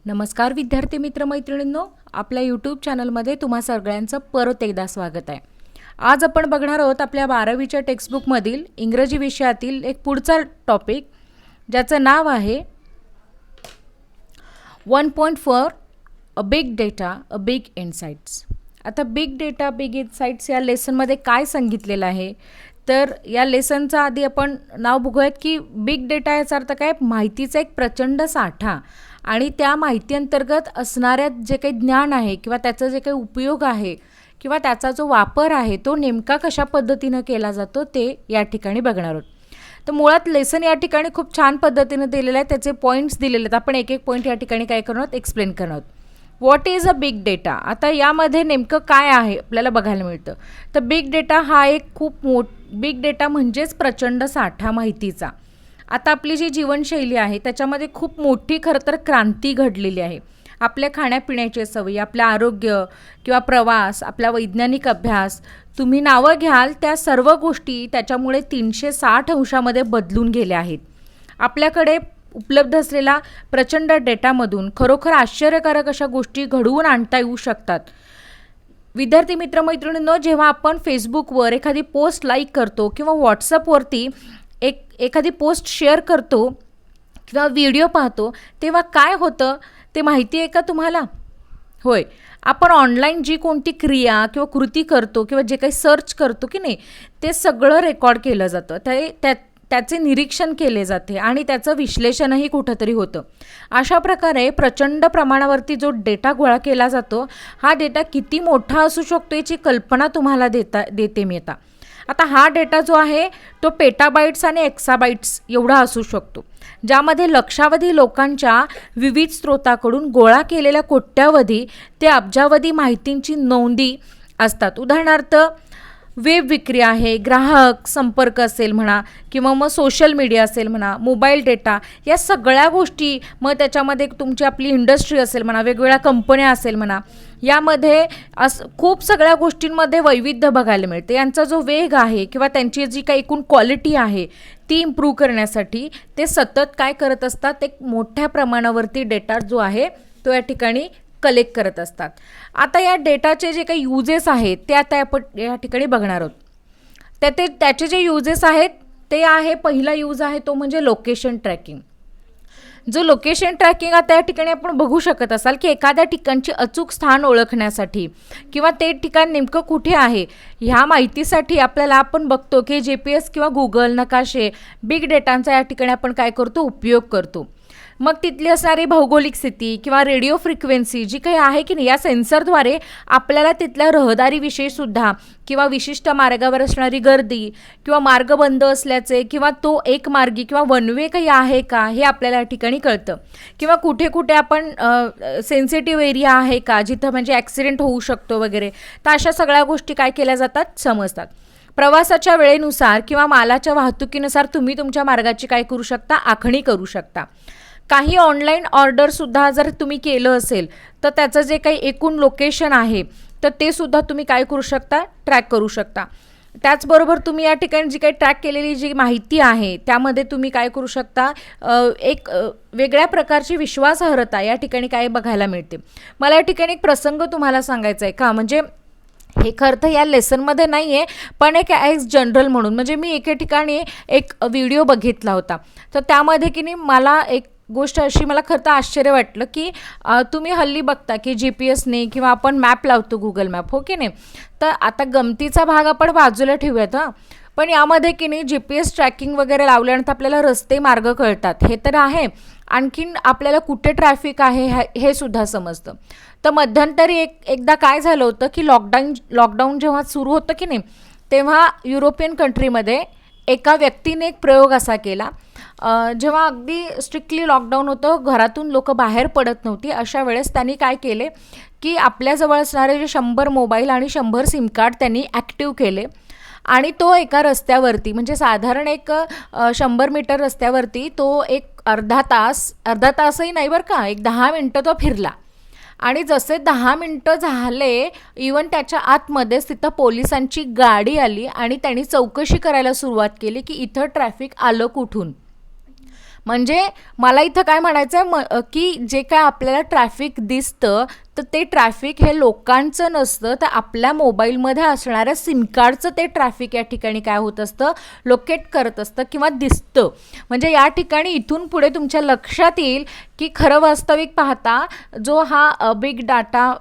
नमस्कार विद्यार्थी मित्र मैत्रिणींनो, आपल्या यूट्यूब चॅनलमध्ये तुम्हा सगळ्यांचं परत एकदा स्वागत आहे. आज आपण बघणार आहोत आपल्या 12वीच्या टेक्स्टबुकमधील इंग्रजी विषयातील एक पुढचा टॉपिक, ज्याचं नाव आहे 1.4 a big data a big insights. आता बिग डेटा बिग इनसाइट्स या लेसनमध्ये काय सांगितलेलं आहे, तर या लेसनचा आधी आपण नाव बघूयात की बिग डेटा याचा अर्थ काय, माहितीचा एक प्रचंड साठा आणि त्या माहिती अंतर्गत असणाऱ्या जे काही ज्ञान आहे किंवा त्याचा जे काही उपयोग आहे किंवा त्याचा जो वापर आहे तो नेमका कशा पद्धतीनं केला जातो ते या ठिकाणी बघणार आहोत. तर मुळात लेसन या ठिकाणी खूप छान पद्धतीनं दिलेलं आहे, त्याचे पॉईंट्स दिलेले आहेत. आपण एक एक पॉईंट या ठिकाणी काय करणार आहोत, एक्सप्लेन करणार आहोत. What is a big data. आता यामध्ये नेमकं काय आहे आपल्याला बघायला मिळतं. तर बिग डेटा हा एक खूप बिग डेटा म्हणजेच प्रचंड साठा माहितीचा. आता आपली जी जीवनशैली आहे त्याच्यामध्ये खूप मोठी खरं तर क्रांती घडलेली आहे. आपल्या खाण्यापिण्याची सवयी, आपलं आरोग्य किंवा प्रवास, आपला वैज्ञानिक अभ्यास, तुम्ही नावं घ्याल त्या सर्व गोष्टी त्याच्यामुळे 360 अंशामध्ये बदलून गेल्या आहेत. आपल्याकडे उपलब्ध असलेला प्रचंड डेटामधून खरोखर आश्चर्यकारक अशा गोष्टी घडवून आणता येऊ शकतात. विद्यार्थी मित्रमैत्रिणींनो, जेव्हा आपण फेसबुकवर एखादी पोस्ट लाईक करतो किंवा व्हॉट्सअपवरती एखादी पोस्ट शेअर करतो किंवा व्हिडिओ पाहतो, तेव्हा काय होतं ते माहिती आहे का तुम्हाला? होय, आपण ऑनलाईन जी कोणती क्रिया किंवा कृती करतो किंवा जे काही सर्च करतो की नाही, ते सगळं रेकॉर्ड केलं जातं. त्याचे निरीक्षण केले जाते आणि त्याचं विश्लेषणही कुठंतरी होतं. अशा प्रकारे प्रचंड प्रमाणावरती जो डेटा गोळा केला जातो, हा डेटा किती मोठा असू शकतो याची कल्पना तुम्हाला देते मी आता हा डेटा जो आहे तो पेटाबाईट्स आणि एक्साबाईट्स एवढा असू शकतो, ज्यामध्ये लक्षावधी लोकांच्या विविध स्रोताकडून गोळा केलेल्या कोट्यावधी ते अब्जावधी माहितींची नोंदी असतात. उदाहरणार्थ वेब विक्री आहे, ग्राहक संपर्क असेल म्हणा किंवा मग सोशल मीडिया असेल म्हणा, मोबाईल डेटा, या सगळ्या गोष्टी, मग त्याच्यामध्ये तुमची आपली इंडस्ट्री असेल म्हणा, वेगवेगळ्या कंपन्या असेल म्हणा, यामध्ये खूप सगळ्या गोष्टींमध्ये वैविध्य बघायला मिळते. यांचा जो वेग आहे किंवा त्यांची जी काही एकूण क्वालिटी आहे ती इम्प्रूव्ह करण्यासाठी ते सतत काय करत असतात, एक मोठ्या प्रमाणावरती डेटा जो आहे तो या ठिकाणी कलेक्ट करत असतात. आता या डेटाचे जे काही युजेस आहेत ते आता आपण या ठिकाणी बघणार आहोत. त्याचे जे युजेस आहेत ते आहे, पहिला यूज आहे तो म्हणजे लोकेशन ट्रॅकिंग. जो लोकेशन ट्रॅकिंग आता या ठिकाणी आपण बघू शकत असाल की एखाद्या ठिकाणची अचूक स्थान ओळखण्यासाठी किंवा ते ठिकाण नेमकं कुठे आहे ह्या माहितीसाठी आपल्याला आपण बघतो की GPS किंवा गुगल, नकाशे, बिग डेटांचा या ठिकाणी आपण काय करतो, उपयोग करतो. मग तिथली असणारी भौगोलिक स्थिती किंवा रेडिओ फ्रिक्वेन्सी जी काही आहे की नाही, या सेन्सरद्वारे आपल्याला तिथल्या रहदारीविषयी सुद्धा किंवा विशिष्ट मार्गावर असणारी गर्दी किंवा मार्ग बंद असल्याचे किंवा तो एक मार्गी किंवा वन वे काही आहे का हे आपल्याला या ठिकाणी कळतं. किंवा कुठे कुठे आपण सेन्सिटिव्ह एरिया आहे का जिथं म्हणजे ॲक्सिडेंट होऊ शकतो वगैरे, तर अशा सगळ्या गोष्टी काय केल्या जातात, समजतात. प्रवासाच्या वेळेनुसार किंवा मालाच्या वाहतुकीनुसार तुम्ही तुमच्या मार्गाची काय करू शकता, आखणी करू शकता. काही ऑनलाईन ऑर्डरसुद्धा जर तुम्ही केलं असेल तर त्याचं जे काही एकूण लोकेशन आहे तर ते सुद्धा तुम्ही काय करू शकता, ट्रॅक करू शकता. त्याचबरोबर तुम्ही या ठिकाणी जी काही ट्रॅक केलेली जी माहिती आहे त्यामध्ये तुम्ही काय करू शकता, एक वेगळ्या प्रकारची विश्वासार्हता या ठिकाणी काय बघायला मिळते. मला या ठिकाणी एक प्रसंग तुम्हाला सांगायचा आहे का, म्हणजे हे खरं तर या लेसनमध्ये नाही आहे, पण एक ॲज जनरल म्हणून, म्हणजे मी एके ठिकाणी एक व्हिडिओ बघितला होता. तर त्यामध्ये की नाही मला एक गोष्ट अशी मला खरं तर आश्चर्य वाटलं की तुम्ही हल्ली बघता की GPSने किंवा आपण मॅप लावतो, गुगल मॅप, हो की नाही. तर आता गमतीचा भाग आपण बाजूला ठेवूयात हां, पण यामध्ये की नाही GPS ट्रॅकिंग वगैरे लावल्यानंतर आपल्याला रस्ते, मार्ग कळतात, हे तर आहे. आणखीन आपल्याला कुठे ट्रॅफिक आहे हे सुद्धा समजतं. तर मध्यंतरी एकदा काय झालं होतं की लॉकडाऊन जेव्हा सुरू होतं की नाही, तेव्हा युरोपियन कंट्रीमध्ये एका व्यक्तीने एक प्रयोग असा केला, जेव्हा अगदी स्ट्रिक्टली लॉकडाऊन होतं, घरातून लोक बाहेर पडत नव्हती, अशा वेळेस त्यांनी काय केले की आपल्याजवळ असणारे जे 100 मोबाईल आणि 100 सिम कार्ड त्यांनी ॲक्टिव्ह केले आणि तो एका रस्त्यावरती, म्हणजे साधारण एक 100 मीटर रस्त्यावरती तो एक अर्धा तासही नाही बरं का, एक 10 मिनटं तो फिरला. आणि जसे 10 मिनटं झाले, इवन त्याच्या आतमध्येच तिथं पोलिसांची गाडी आली आणि त्यांनी चौकशी करायला सुरुवात केली की इथं ट्रॅफिक आलं कुठून. म्हणजे मला इथं काय म्हणायचं आहे की जे काय आपल्याला ट्रॅफिक दिसतं तर ते ट्रॅफिक हे लोकांचं नसतं, तर आपल्या मोबाईलमध्ये असणाऱ्या सिम कार्डचं ते ट्रॅफिक या ठिकाणी काय होत असतं, लोकेट करत असतं किंवा दिसतं. म्हणजे या ठिकाणी इथून पुढे तुमच्या लक्षात येईल की खरं वास्तविक पाहता जो हा बिग डाटा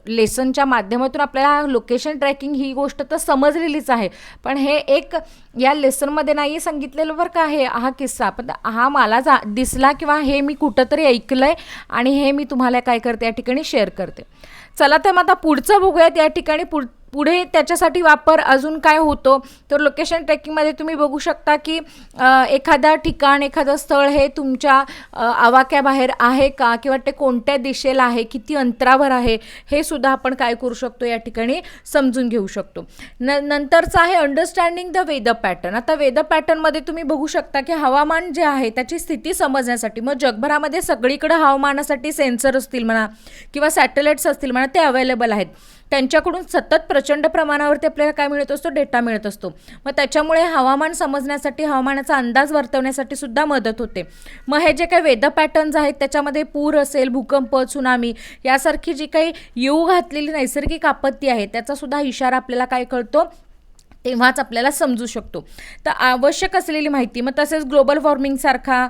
लेसनच्या माध्यमातून आपल्याला लोकेशन ट्रॅकिंग ही गोष्ट तर समजलेलीच आहे, पण हे एक या लेसनमध्ये नाही सांगितलेलं बरं का हा किस्सा, पण हा मला दिसला किंवा हे मी कुठंतरी ऐकलंय आणि हे मी तुम्हाला काय करते या ठिकाणी शेअर करते. चला तर मग आता पुढचं बघूयात. या ठिकाणी पुढे त्याच्यासाठी वापर अजून काय होतो, तर लोकेशन ट्रॅकिंगमध्ये तुम्ही बघू शकता की एखादा ठिकाण, एखादं स्थळ हे तुमच्या आवाक्याबाहेर आहे का, किंवा ते कोणत्या दिशेला आहे, किती अंतरावर आहे, हे सुद्धा आपण काय करू शकतो या ठिकाणी समजून घेऊ शकतो. नंतरचं आहे अंडरस्टँडिंग द वेदर पॅटर्न. आता वेदर पॅटर्नमध्ये तुम्ही बघू शकता की हवामान जे आहे त्याची स्थिती समजण्यासाठी, मग जगभरामध्ये सगळीकडे हवामानासाठी सेन्सर असतील म्हणा किंवा सॅटेलाइट्स असतील म्हणा, ते अवेलेबल आहेत. त्यांच्याकडून सतत प्रचंड प्रमाणावरती आपल्याला काय मिळत असतो, डेटा मिळत असतो. मग त्याच्यामुळे हवामान समजण्यासाठी, हवामानाचा अंदाज वर्तवण्यासाठी सुद्धा मदत होते. मग हे जे काही वेदर पॅटर्न्स आहेत त्याच्यामध्ये पूर असेल, भूकंप, त्सुनामी यासारखी जी काही येऊ घातलेली नैसर्गिक आपत्ती आहे त्याचा सुद्धा इशारा आपल्याला काय कळतो, तेव्हाच आपल्याला समजू शकतो. तर आवश्यक असलेली माहिती, मग तसेच ग्लोबल वॉर्मिंगसारखा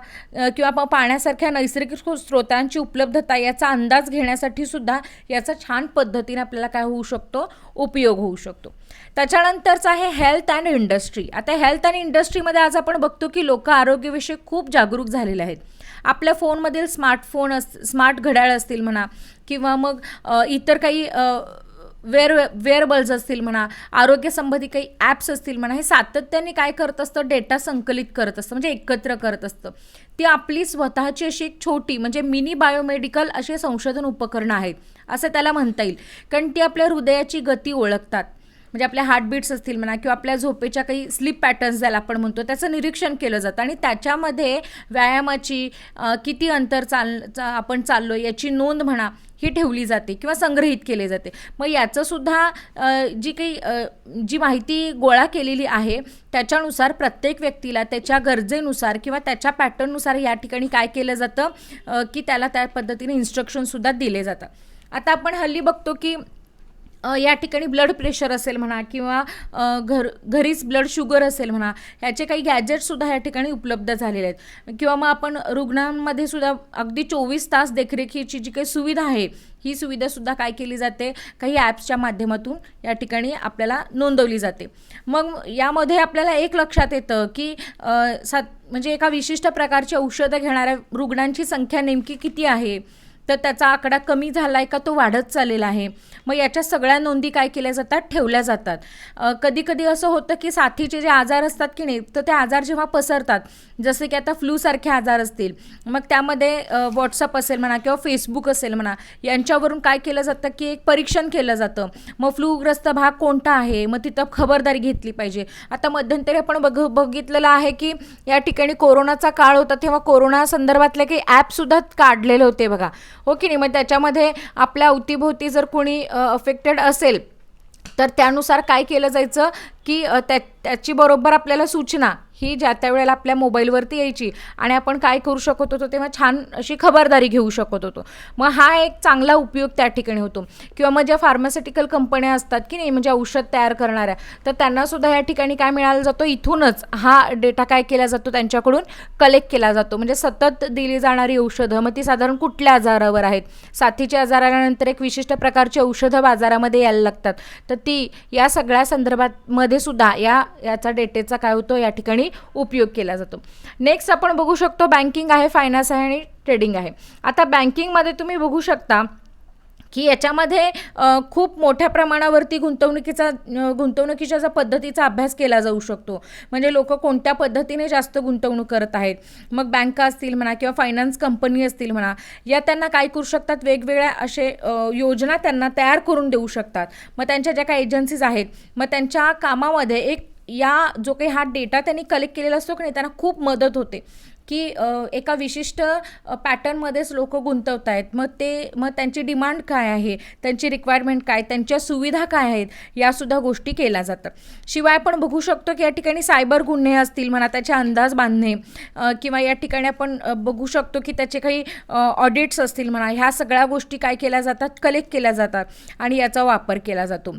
किंवा पाण्यासारख्या नैसर्गिक स्रोतांची उपलब्धता याचा अंदाज घेण्यासाठी सुद्धा याचा छान पद्धतीने आपल्याला काय होऊ शकतो, उपयोग होऊ शकतो. त्याच्यानंतरचं आहे हेल्थ अँड इंडस्ट्री. आता हेल्थ अँड इंडस्ट्रीमध्ये आज आपण बघतो की लोक आरोग्यविषयक खूप जागरूक झालेले आहेत. आपल्या फोनमधील स्मार्ट घड्याळ असतील म्हणा किंवा मग इतर काही वेअरबल्स असतील म्हणा, आरोग्यसंबंधी काही ॲप्स असतील म्हणा, हे सातत्याने काय करत असतं, डेटा संकलित करत असतं, म्हणजे एकत्र करत असतं. ती आपली स्वतःची अशी एक छोटी म्हणजे मिनी बायोमेडिकल असे संशोधन उपकरणं आहेत असं त्याला म्हणता येईल. कारण ती आपल्या हृदयाची गती ओळखतात, म्हणजे आपल्या हार्टबीट्स असतील म्हणा किंवा आपल्या झोपेच्या काही स्लीप पॅटर्न्स ज्याला आपण म्हणतो त्याचं निरीक्षण केलं जातं आणि त्याच्यामध्ये व्यायामाची किती अंतर आपण चाललो याची नोंद म्हणा ही ठेवली जाते किंवा संग्रहित केले जाते. मग याचंसुद्धा जी माहिती गोळा केलेली आहे त्याच्यानुसार प्रत्येक व्यक्तीला त्याच्या गरजेनुसार किंवा त्याच्या पॅटर्ननुसार या ठिकाणी काय केलं जातं की त्याला त्या पद्धतीने इन्स्ट्रक्शनसुद्धा दिले जातात. आता आपण हल्ली बघतो की या ठिकाणी ब्लड प्रेशर असेल म्हणा किंवा घरीच ब्लड शुगर असेल म्हणा, ह्याचे काही गॅजेट्ससुद्धा या ठिकाणी उपलब्ध झालेले आहेत. किंवा मग आपण रुग्णांमध्ये सुद्धा अगदी 24 तास देखरेखीची जी काही सुविधा आहे ही सुविधासुद्धा काय केली जाते, काही ॲप्सच्या माध्यमातून या ठिकाणी आपल्याला नोंदवली जाते. मग यामध्ये आपल्याला एक लक्षात येतं की म्हणजे एका विशिष्ट प्रकारची औषधं घेणाऱ्या रुग्णांची संख्या नेमकी किती आहे, तर त्याचा आकडा कमी झाला आहे का तो वाढत चाललेला आहे. मग याच्या सगळ्या नोंदी काय केल्या जातात, ठेवल्या जातात. कधी कधी असं होतं की साथीचे जे आजार असतात की नाही, तर ते आजार जेव्हा पसरतात, जसे की आता फ्लूसारखे आजार असतील, मग त्यामध्ये व्हॉट्सअप असेल म्हणा किंवा फेसबुक असेल म्हणा, यांच्यावरून काय केलं जातं की एक परीक्षण केलं जातं. मग फ्लूग्रस्त भाग कोणता आहे, मग तिथं खबरदारी घेतली पाहिजे. आता मध्यंतरी आपण बघितलेलं आहे की या ठिकाणी कोरोनाचा काळ होता, तेव्हा कोरोना संदर्भातले काही ॲपसुद्धा काढलेले होते बघा, हो की नाही. मग त्याच्यामध्ये आपल्या अवतीभोवती जर कोणी अफेक्टेड असेल तर त्यानुसार काय केलं जायचं की त्याची बरोबर आपल्याला सूचना ही ज्या त्या वेळेला आपल्या मोबाईलवरती यायची आणि आपण काय करू शकत होतो, तेव्हा छान अशी खबरदारी घेऊ शकत होतो. मग हा एक चांगला उपयोग त्या ठिकाणी होतो. किंवा मग ज्या फार्मास्युटिकल कंपन्या असतात की नाही, म्हणजे औषध तयार करणाऱ्या, तर त्यांनासुद्धा या ठिकाणी काय मिळालं जातो, इथूनच हा डेटा काय केला जातो, त्यांच्याकडून कलेक्ट केला जातो. म्हणजे सतत दिली जाणारी औषधं, मग ती साधारण कुठल्या आजारावर आहेत, साथीच्या आजारानंतर एक विशिष्ट प्रकारची औषधं बाजारामध्ये यायला लागतात, तर ती या सगळ्या संदर्भात मध्ये सुद्धा याचा डेटेचा काय होतो या ठिकाणी उपयोग केला जातो. नेक्स्ट आपण बघू शकतो बँकिंग आहे, फायनान्स आहे आणि ट्रेडिंग आहे. आता बँकिंगमध्ये तुम्ही बघू शकता की याच्यामध्ये खूप मोठ्या प्रमाणावरती गुंतवणुकीच्या ज्या पद्धतीचा अभ्यास केला जाऊ शकतो. म्हणजे लोक कोणत्या पद्धतीने जास्त गुंतवणूक करत आहेत, मग बँका असतील म्हणा किंवा फायनान्स कंपनी असतील म्हणा, या त्यांना काय करू शकतात, वेगवेगळ्या असे योजना त्यांना तयार करून देऊ शकतात. मग त्यांच्या ज्या काही एजन्सीज आहेत, मग त्यांच्या कामामध्ये एक जो काही हा डेटा त्यांनी कलेक्ट केलेला असतो की नाही, त्यांना खूप मदत होते की एका विशिष्ट पॅटर्नमध्येच लोक गुंतवत आहेत. मग त्यांची डिमांड काय आहे, त्यांची रिक्वायरमेंट काय, त्यांच्या सुविधा काय आहेत, यासुद्धा गोष्टी केल्या जातात. शिवाय आपण बघू शकतो की या ठिकाणी सायबर गुन्हे असतील म्हणा, त्याचे अंदाज बांधणे किंवा या ठिकाणी आपण बघू शकतो की त्याचे काही ऑडिट्स असतील म्हणा, ह्या सगळ्या गोष्टी काय केल्या जातात, कलेक्ट केल्या जातात आणि याचा वापर केला जातो.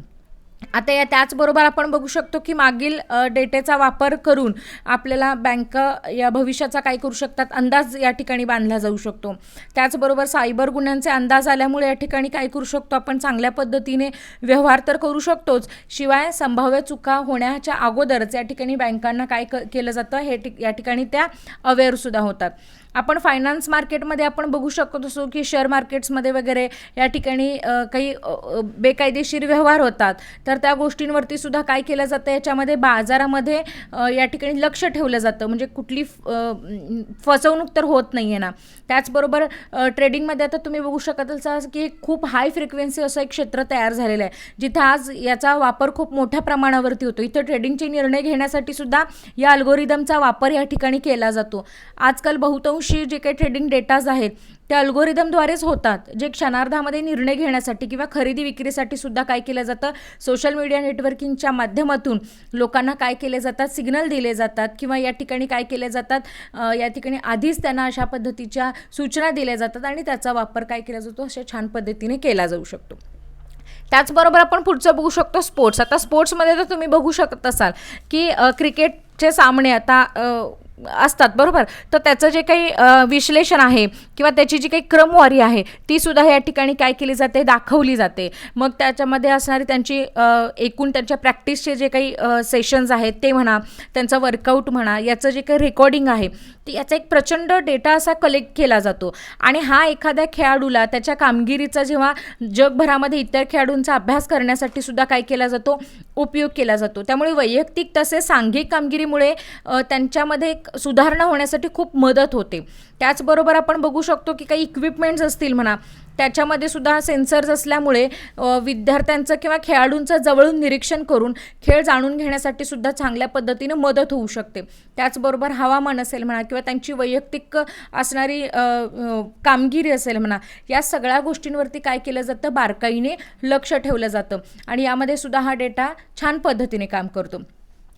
आता त्याचबरोबर आपण बघू शकतो की मागील डेटेचा वापर करून आपल्याला बँका या भविष्याचा काय करू शकतात, अंदाज या ठिकाणी बांधला जाऊ शकतो. त्याचबरोबर सायबर गुन्ह्यांचे अंदाज आल्यामुळे या ठिकाणी काय करू शकतो, आपण चांगल्या पद्धतीने व्यवहार तर करू शकतोच, शिवाय संभाव्य चुका होण्याच्या अगोदरच या ठिकाणी बँकांना काय केलं जातं, या ठिकाणी त्या अवेअरसुद्धा होतात. आपण फायनान्स मार्केटमध्ये आपण बघू शकत असो की शेअर मार्केट्समध्ये वगैरे या ठिकाणी काही बेकायदेशीर व्यवहार होतात, तर त्या गोष्टींवरती सुद्धा काय केलं जातं, याच्यामध्ये बाजारामध्ये या ठिकाणी लक्ष ठेवलं जातं, म्हणजे कुठली फसवणूक तर होत नाही आहे ना. त्याचबरोबर ट्रेडिंगमध्ये आता तुम्ही बघू शकत असाल की खूप हाय फ्रिक्वेन्सी असं एक क्षेत्र तयार झालेलं आहे, जिथे आज याचा वापर खूप मोठ्या प्रमाणावरती होतो. इथं ट्रेडिंगचे निर्णय घेण्यासाठी सुद्धा या अल्गोरिदमचा वापर या ठिकाणी केला जातो. आजकाल बहुतांशी जे काही ट्रेडिंग डेटाज आहेत त्या अल्गोरिदमद्वारेच होतात, जे क्षणार्धामध्ये निर्णय घेण्यासाठी किंवा खरेदी विक्रीसाठी सुद्धा काय केलं जातं, सोशल मीडिया नेटवर्किंगच्या माध्यमातून लोकांना काय केले जातात, सिग्नल दिले जातात किंवा या ठिकाणी काय केले जातात, या ठिकाणी आधीच त्यांना अशा पद्धतीच्या सूचना दिल्या जातात आणि त्याचा वापर काय केला जातो, अशा छान पद्धतीने केला जाऊ शकतो. त्याचबरोबर आपण पुढचं बघू शकतो स्पोर्ट्स. आता स्पोर्ट्समध्ये तर तुम्ही बघू शकत असाल की क्रिकेटचे सामने आता असतात, बरोबर. तर त्याचं जे काही विश्लेषण आहे किंवा त्याची जी काही क्रमवारी आहे ती सुद्धा या ठिकाणी काय केली जाते, दाखवली जाते. मग त्याच्यामध्ये असणारी त्यांची एकूण त्यांच्या प्रॅक्टिसचे जे काही सेशन्स आहेत ते म्हणा, त्यांचं वर्कआउट म्हणा, याचं जे काही रेकॉर्डिंग आहे याचा एक प्रचंड डेटा असा कलेक्ट केला जातो. आणि हा एखाद्या खेळाडूला त्याच्या कामगिरीचा जेव्हा जगभरामध्ये इतर खेळाडूंचा अभ्यास करण्यासाठी सुद्धा काय केला जातो, उपयोग केला जातो. त्यामुळे वैयक्तिक तसेच सांघिक कामगिरीमुळे त्यांच्यामध्ये एक सुधारणा होण्यासाठी खूप मदत होते. त्याचबरोबर आपण बघू शकतो की काही इक्विपमेंट्स असतील म्हणा, त्याच्यामध्ये सुद्धा सेन्सर्स असल्यामुळे विद्यार्थ्यांचं किंवा खेळाडूंचं जवळून निरीक्षण करून खेळ जाणून घेण्यासाठी सुद्धा चांगल्या पद्धतीने मदत होऊ शकते. त्याचबरोबर हवामान असेल म्हणा किंवा त्यांची वैयक्तिक असणारी कामगिरी असेल म्हणा, या सगळ्या गोष्टींवरती काय केलं जातं, बारकाईने लक्ष ठेवलं जातं आणि यामध्ये सुद्धा हा डेटा छान पद्धतीने काम करतो.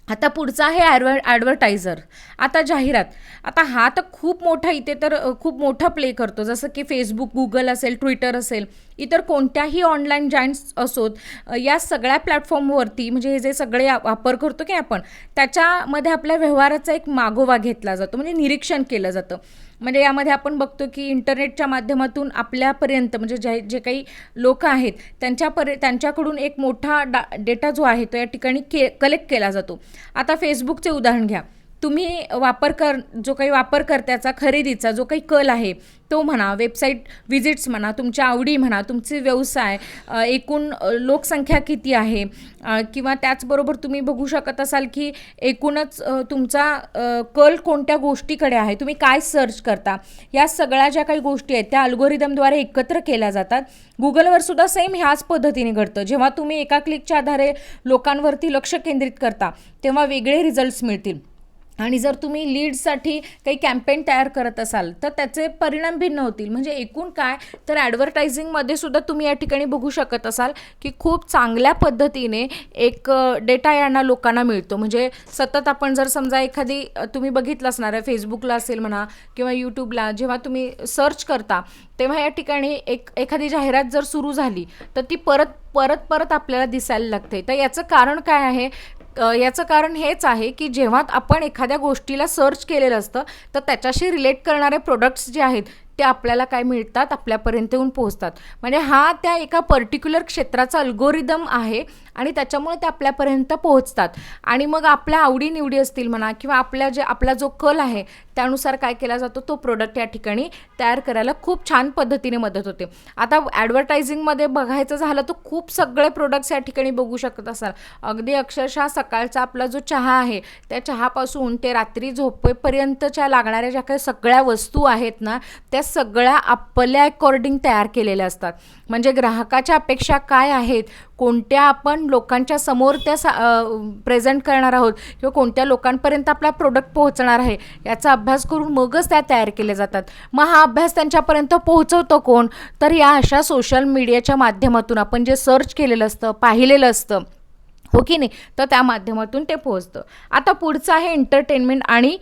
आता पुढचा आहे ॲडव्हर्टायझर. आता जाहिरात. आता हा तर खूप मोठा इथे तर खूप मोठा प्ले करतो, जसं की फेसबुक, गुगल असेल, ट्विटर असेल, इतर कोणत्याही ऑनलाईन जायंट्स असोत, या सगळ्या प्लॅटफॉर्मवरती म्हणजे हे जे सगळे वापर करतो की आपण, त्याच्यामध्ये आपल्या व्यवहाराचा एक मागोवा घेतला जातो, म्हणजे निरीक्षण केलं जातं. म्हणजे यामध्ये आपण बघतो की इंटरनेटच्या माध्यमातून आपल्यापर्यंत म्हणजे जे काही लोक आहेत त्यांच्याकडून एक मोठा डेटा जो आहे तो या ठिकाणी कलेक्ट केला जातो. आता फेसबुकचे उदाहरण घ्या. तुम्ही जो काही वापरकर्त्याचा खरेदीचा जो काही कल आहे तो म्हणा, वेबसाईट व्हिजिट्स म्हणा, तुमच्या आवडी म्हणा, तुमचे व्यवसाय, एकूण लोकसंख्या किती आहे, किंवा त्याचबरोबर तुम्ही बघू शकत असाल की एकूणच तुमचा कल कोणत्या गोष्टीकडे आहे, तुम्ही काय सर्च करता, या सगळ्या ज्या काही गोष्टी आहेत त्या अल्गोरिदमद्वारे एकत्र केल्या जातात. गुगलवर सुद्धा सेम ह्याच पद्धतीने घडतं. जेव्हा तुम्ही एका क्लिकच्या आधारे लोकांवरती लक्ष केंद्रित करता तेव्हा वेगळे रिझल्ट्स मिळतील. आणि जर तुम्ही लीड्ससाठी काही कॅम्पेन तयार करत असाल तर त्याचे परिणाम भिन्न होतील. म्हणजे एकूण काय तर ॲडव्हर्टायझिंगमध्ये सुद्धा तुम्ही या ठिकाणी बघू शकत असाल की खूप चांगल्या पद्धतीने एक डेटा यांना लोकांना मिळतो. म्हणजे सतत आपण जर समजा एखादी तुम्ही बघितलं असणार आहे, फेसबुकला असेल म्हणा किंवा यूट्यूबला, जेव्हा तुम्ही सर्च करता तेव्हा या ठिकाणी एखादी जाहिरात जर सुरू झाली तर ती परत आपल्याला दिसायला लागते. तर याचं कारण काय आहे? याचं कारण हेच आहे की जेव्हा आपण एखाद्या गोष्टीला सर्च केलेलं असतं तर त्याच्याशी रिलेट करणारे प्रोडक्ट्स जे आहेत ते आपल्याला काय मिळतात, आपल्यापर्यंत येऊन पोहोचतात. म्हणजे हा त्या एका पर्टिक्युलर क्षेत्राचा अल्गोरिदम आहे आणि त्याच्यामुळे ते आपल्यापर्यंत पोहोचतात. आणि मग आपल्या आवडीनिवडी असतील म्हणा किंवा आपला जो कल आहे त्यानुसार काय केला जातो, तो प्रोडक्ट या ठिकाणी तयार करायला खूप छान पद्धतीने मदत होते. आता ॲडव्हर्टायझिंगमध्ये बघायचं झालं तर खूप सगळे प्रोडक्ट्स या ठिकाणी बघू शकत असाल. अगदी अक्षरशः सकाळचा आपला जो चहा आहे त्या चहापासून ते रात्री झोपेपर्यंतच्या लागणाऱ्या ज्या काही सगळ्या वस्तू आहेत ना, त्या सगळ्या आपल्या अकॉर्डिंग तयार केलेल्या असतात. म्हणजे ग्राहकाच्या अपेक्षा काय आहेत, कोणत्या आपण लोकांच्या समोर त्या प्रेझेंट करणार आहोत किंवा कोणत्या लोकांपर्यंत आपला प्रोडक्ट पोहोचणार आहे याचा अभ्यास करून मगच त्या तयार केल्या जातात. मग हा अभ्यास त्यांच्यापर्यंत पोहोचवतो कोण? तर या अशा सोशल मीडियाच्या माध्यमातून आपण जे सर्च केलेलं असतं, पाहिलेलं असतं, हो की नाही, तर त्या माध्यमातून ते पोहोचतं. आता पुढचं आहे एंटरटेनमेंट आणि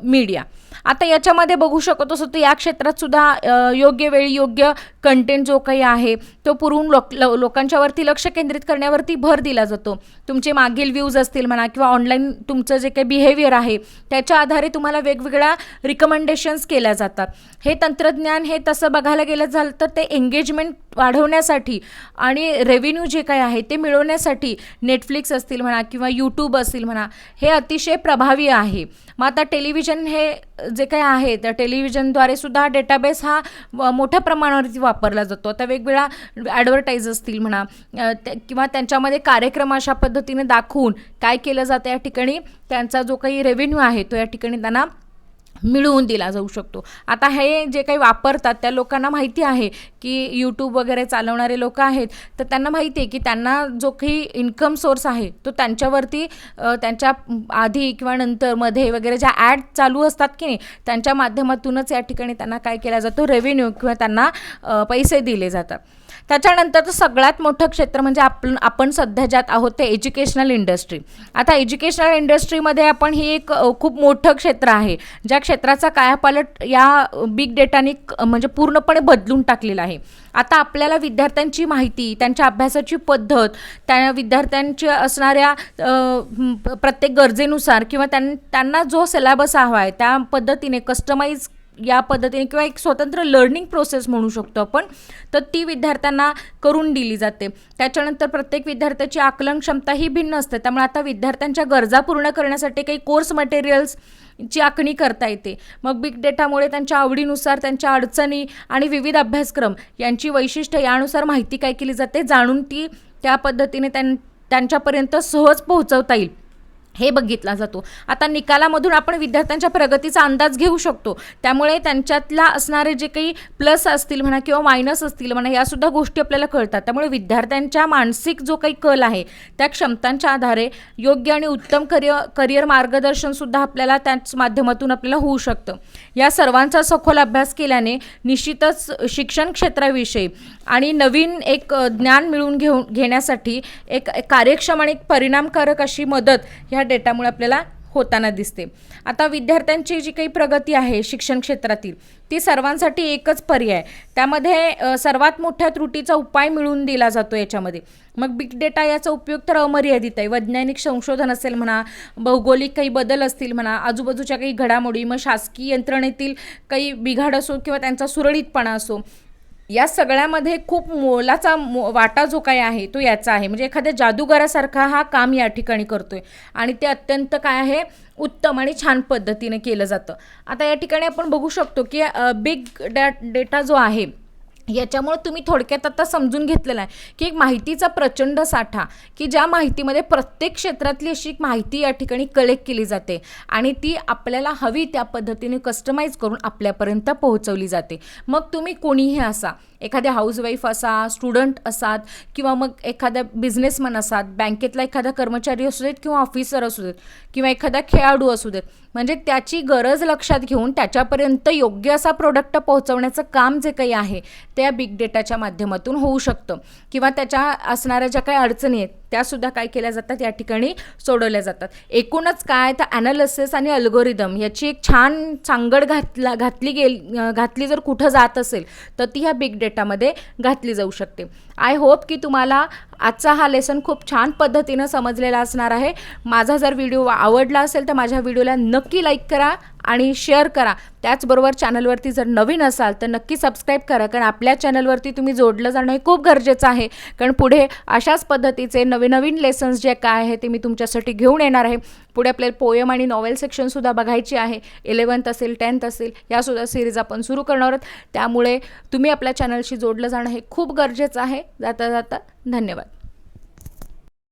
मीडिया. आता याच्यामध्ये बघू शकतो असं तर या क्षेत्रात सुद्धा योग्य वेळी योग्य कंटेंट जो काही आहे तो पुरवून लोकांच्यावरती लक्ष केंद्रित करण्यावरती भर दिला जातो. तुमचे मागील व्ह्यूज असतील म्हणा किंवा ऑनलाईन तुमचं जे काही बिहेवियर आहे त्याच्या आधारे तुम्हाला वेगवेगळ्या रिकमेंडेशन्स केल्या जातात. हे तंत्रज्ञान हे तसं बघायला गेलं झालं तर ते एंगेजमेंट वाढवण्यासाठी आणि रेव्हेन्यू जे काही आहे ते मिळवण्यासाठी नेटफ्लिक्स असतील म्हणा किंवा यूट्यूब असतील म्हणा हे अतिशय प्रभावी आहे. मग आता टेलिव्हिजन हे जे काही आहे त्या टेलिव्हिजनद्वारे सुद्धा डेटाबेस हा मोठ्या प्रमाणावरती वापरला जातो. आता वेगवेगळ्या ॲडव्हर्टाईज असतील म्हणा किंवा त्यांच्यामध्ये कार्यक्रम अशा पद्धतीने दाखवून काय केलं जातं या ठिकाणी त्यांचा जो काही रेव्हेन्यू आहे तो या ठिकाणी त्यांना मिळवून दिला जाऊ शकतो. आता हे जे काही वापरतात त्या लोकांना माहिती आहे की यूट्यूब वगैरे चालवणारे लोक आहेत तर त्यांना माहिती आहे की त्यांना जो काही इन्कम सोर्स आहे तो त्यांच्यावरती त्यांच्या आधी किंवा नंतर मध्ये वगैरे ज्या ॲड चालू असतात की नाही त्यांच्या माध्यमातूनच या ठिकाणी त्यांना काय केला जातो रेव्हेन्यू किंवा त्यांना पैसे दिले जातात. त्याच्यानंतरचं सगळ्यात मोठं क्षेत्र म्हणजे आपण सध्या ज्यात आहोत ते एज्युकेशनल इंडस्ट्री. आता एज्युकेशनल इंडस्ट्रीमध्ये आपण ही एक खूप मोठं क्षेत्र आहे ज्या क्षेत्राचा कायापालट या बिग डेटाने म्हणजे पूर्णपणे बदलून टाकलेला आहे. आता आपल्याला विद्यार्थ्यांची माहिती, त्यांच्या अभ्यासाची पद्धत, त्या विद्यार्थ्यांच्या असणाऱ्या प्रत्येक गरजेनुसार किंवा त्यांना जो सिलेबस हवा आहे त्या पद्धतीने कस्टमाइज या पद्धतीने किंवा एक स्वतंत्र लर्निंग प्रोसेस म्हणू शकतो आपण तर ती विद्यार्थ्यांना करून दिली जाते. त्याच्यानंतर प्रत्येक विद्यार्थ्याची आकलन क्षमता ही भिन्न असते. त्यामुळे आता विद्यार्थ्यांच्या गरजा पूर्ण करण्यासाठी काही कोर्स मटेरियल्सची आखणी करता येते. मग बिग डेटामुळे त्यांच्या आवडीनुसार त्यांच्या अडचणी आणि विविध अभ्यासक्रम यांची वैशिष्ट्य यानुसार माहिती काय केली जाते जाणून ती त्या पद्धतीने त्यांच्यापर्यंत सहज पोहोचवता येईल हे बघितला जातो. आता निकालामधून आपण विद्यार्थ्यांच्या प्रगतीचा अंदाज घेऊ शकतो. त्यामुळे त्यांच्यातला असणारे जे काही प्लस असतील म्हणा किंवा मायनस असतील म्हणा यासुद्धा गोष्टी आपल्याला कळतात. त्यामुळे विद्यार्थ्यांच्या मानसिक जो काही कल आहे त्या क्षमतांच्या आधारे योग्य आणि उत्तम करिअर मार्गदर्शनसुद्धा आपल्याला त्याच माध्यमातून आपल्याला होऊ शकतं. या सर्वांचा सखोल अभ्यास केल्याने निश्चितच शिक्षण क्षेत्राविषयी आणि नवीन एक ज्ञान मिळवून घेण्यासाठी एक कार्यक्षम आणि परिणामकारक अशी मदत ह्या डेटामुळे आपल्याला होताना दिसते. आता विद्यार्थ्यांची जी काही प्रगती आहे शिक्षण क्षेत्रातील ती सर्वांसाठी एकच पर्याय. त्यामध्ये सर्वात मोठ्या त्रुटीचा उपाय मिळवून दिला जातो याच्यामध्ये. मग बिग डेटा याचा उपयोग तर अमर्यादित आहे. वैज्ञानिक संशोधन असेल म्हणा, भौगोलिक काही बदल असतील म्हणा, आजूबाजूच्या काही घडामोडी, मग शासकीय यंत्रणेतील काही बिघाड असो किंवा त्यांचा सुरळीतपणा असो या सगळ्यामध्ये खूप मोलाचा वाटा जो काय आहे तो याचा आहे. म्हणजे एखाद्या जादूगारासारखा हा काम या ठिकाणी करतोय आणि ते अत्यंत काय आहे उत्तम आणि छान पद्धतीने केलं जातं. आता या ठिकाणी आपण बघू शकतो की बिग डेटा जो आहे याच्यामुळे तुम्ही थोडक्यात आता समजून घेतलेलं आहे की एक माहितीचा प्रचंड साठा की ज्या माहितीमध्ये प्रत्येक क्षेत्रातली अशी माहिती या ठिकाणी कलेक्ट केली जाते आणि ती आपल्याला हवी त्या पद्धतीने कस्टमाइज करून आपल्यापर्यंत पोहोचवली जाते. मग तुम्ही कोणीही असा, एखाद्या हाऊसवाईफ असा, स्टुडंट असात किंवा मग एखादा बिझनेसमॅन असात, बँकेतला एखादा कर्मचारी असू देत किंवा ऑफिसर असू देत किंवा एखादा खेळाडू असू देत, म्हणजे त्याची गरज लक्षात घेऊन त्याच्यापर्यंत योग्य असा प्रोडक्ट पोहोचवण्याचं काम जे काही आहे त्या बिग डेटाच्या माध्यमातून होऊ शकतं किंवा त्याच्या असणाऱ्या ज्या काही अडचणी आहेत त्यासुद्धा काय केल्या जातात या ठिकाणी सोडवल्या जातात. एकूणच काय तर ॲनालिसिस आणि अल्गोरिदम याची एक छान सांगड घातली जर कुठं जात असेल तर ती ह्या बिग डेटामध्ये घातली जाऊ शकते. आय होप की तुम्हाला आजचा हा लेसन खूप छान पद्धतीनं समजलेला असणार आहे. माझा जर व्हिडिओ आवडला असेल तर माझ्या व्हिडिओला नक्की लाईक करा आणि शेअर करा. त्याचबरोबर चॅनलवरती जर नवीन असाल तर नक्की सबस्क्राईब करा, कारण आपल्या चॅनलवरती तुम्ही जोडलं जाणं हे खूप गरजेचं आहे. कारण पुढे अशाच पद्धतीचे नवीन लेसन्स जे काय आहे ते मी तुमच्यासाठी घेऊन येणार आहे. पुढे आपल्याला पोएम आणि नॉवेल सेक्शनसुद्धा बघायची आहे. 11th असेल 10th असेल यासुद्धा सिरीज आपण सुरू करणार आहोत. त्यामुळे तुम्ही आपल्या चॅनलशी जोडलं जाणं हे खूप गरजेचं आहे. जाता धन्यवाद.